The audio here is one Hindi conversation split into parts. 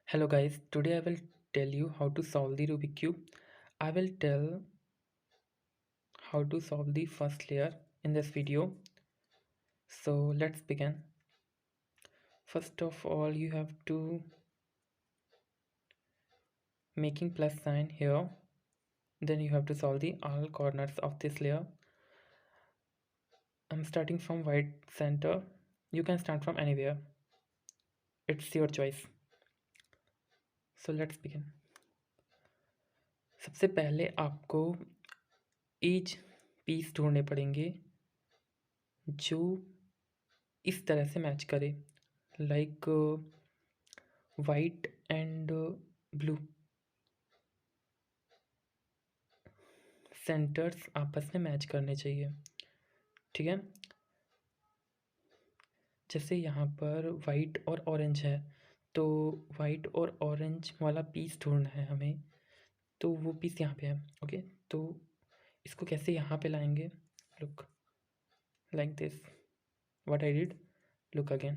Hello guys, today I will tell you how to solve the Rubik cube. I will tell how to solve the first layer in this video. So let's begin. First of all, you have to making plus sign here. Then you have to solve the all corners of this layer. I'm starting from white center. You can start from anywhere. It's your choice. So let's begin. सबसे पहले आपको ईच पीस ढूंढने पड़ेंगे जो इस तरह से मैच करे, like white and blue centres आपस में मैच करने चाहिए। ठीक है, जैसे यहाँ पर वाइट और ऑरेंज है, तो वाइट और ऑरेंज वाला पीस ढूंढना है हमें, तो वो पीस यहाँ पे है। ओके, तो इसको कैसे यहाँ पे लाएंगे? Look like this, what I did, look again,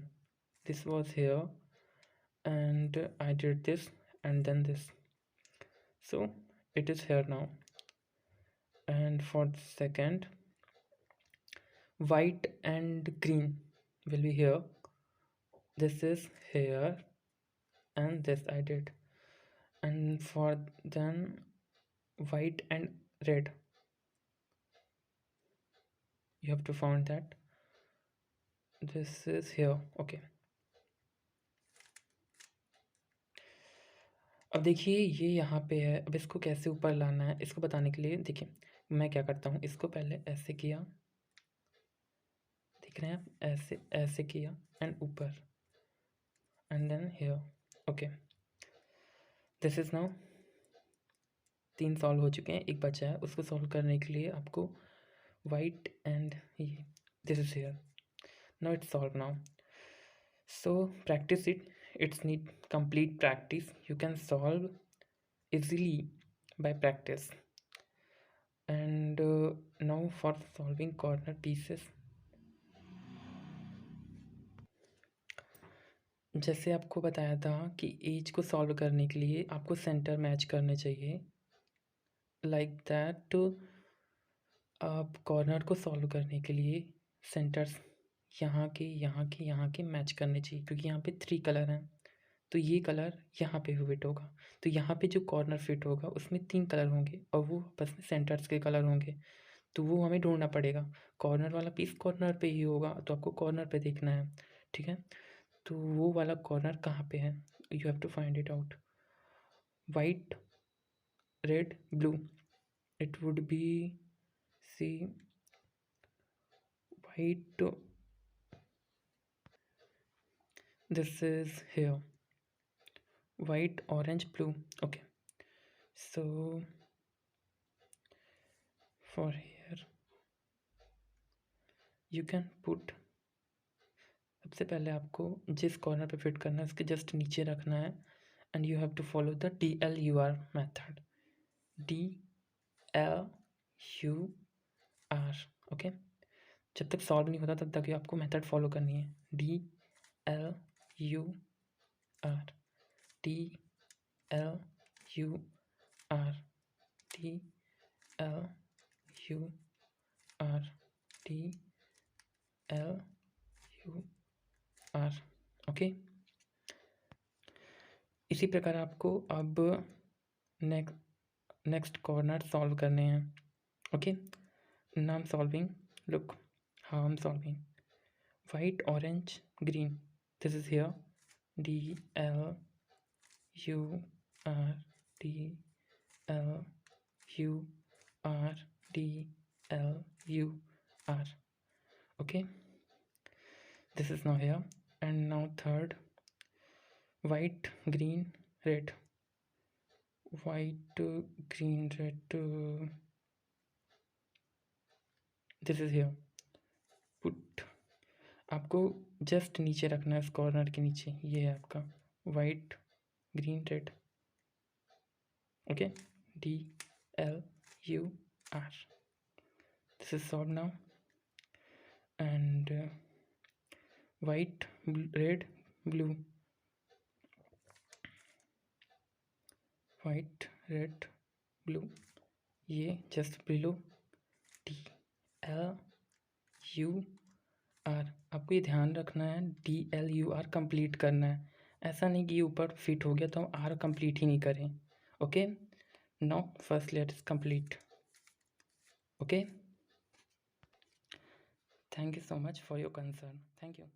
this was here and I did this and then this, so it is here now. And for the second, white and green will be here, this is here and this I did. And for then white and red, you have to find that this is here. Okay, अब देखिए ये यहाँ पे है। अब इसको कैसे ऊपर लाना है, इसको बताने के लिए देखिए मैं क्या करता हूँ, इसको पहले ऐसे किया, देख रहे हैं आप, ऐसे ऐसे किया एंड ऊपर and then here. Okay, this is now 3 solve हो चुके हैं, एक बचा है। उसको सॉल्व करने के लिए आपको वाइट एंड ये this is here, now it's solve now. So practice it, it's need complete practice. You can solve easily by practice. And now for solving corner pieces, जैसे आपको बताया था कि एज को सॉल्व करने के लिए आपको सेंटर मैच करने चाहिए, लाइक दैट। आप कॉर्नर को सॉल्व करने के लिए सेंटर्स यहाँ के यहाँ के यहाँ के मैच करने चाहिए, क्योंकि यहाँ पे 3 कलर हैं, तो ये कलर यहाँ पे फिट होगा, तो यहाँ पे जो कॉर्नर फिट होगा उसमें 3 कलर होंगे और वो आपस में सेंटर्स के कलर होंगे, तो वो हमें ढूंढना पड़ेगा। कॉर्नर वाला पीस कॉर्नर पे ही होगा, तो आपको कॉर्नर पे देखना है। ठीक है, तो वो वाला कॉर्नर कहाँ पे है, you have to find it out. White, red, blue, it would be see white, this is here, white, orange, blue. Okay, so for here you can put, सबसे पहले आपको जिस कॉर्नर पे फिट करना है उसके जस्ट नीचे रखना है, and you have to follow the DLUR method, DLUR। Okay, जब तक सॉल्व नहीं होता तब तक आपको मेथड फॉलो करनी है, DLUR, DLUR, DLUR, DLUR। Okay, इसी प्रकार आपको अब नेक्स्ट कॉर्नर सॉल्व करने हैं। Okay, now I am solving, look how I am solving. White, orange, green, this is here, DLUR, DLUR, DLUR। okay, this is now here. And now third, white, green, red, white, green, red, this is here, put, आपको जस्ट नीचे रखना है, इस कॉर्नर के नीचे, ये है आपका white, green, red. Okay, DLUR, this is solved now. And white, red, blue, white, red, blue, ये जस्ट बिलो DLUR। आपको ये ध्यान रखना है, DLUR कंप्लीट करना है। ऐसा नहीं कि ऊपर फिट हो गया तो हम R कंप्लीट ही नहीं करें। Okay, now first letter is complete. Okay, thank you so much for your concern. Thank you.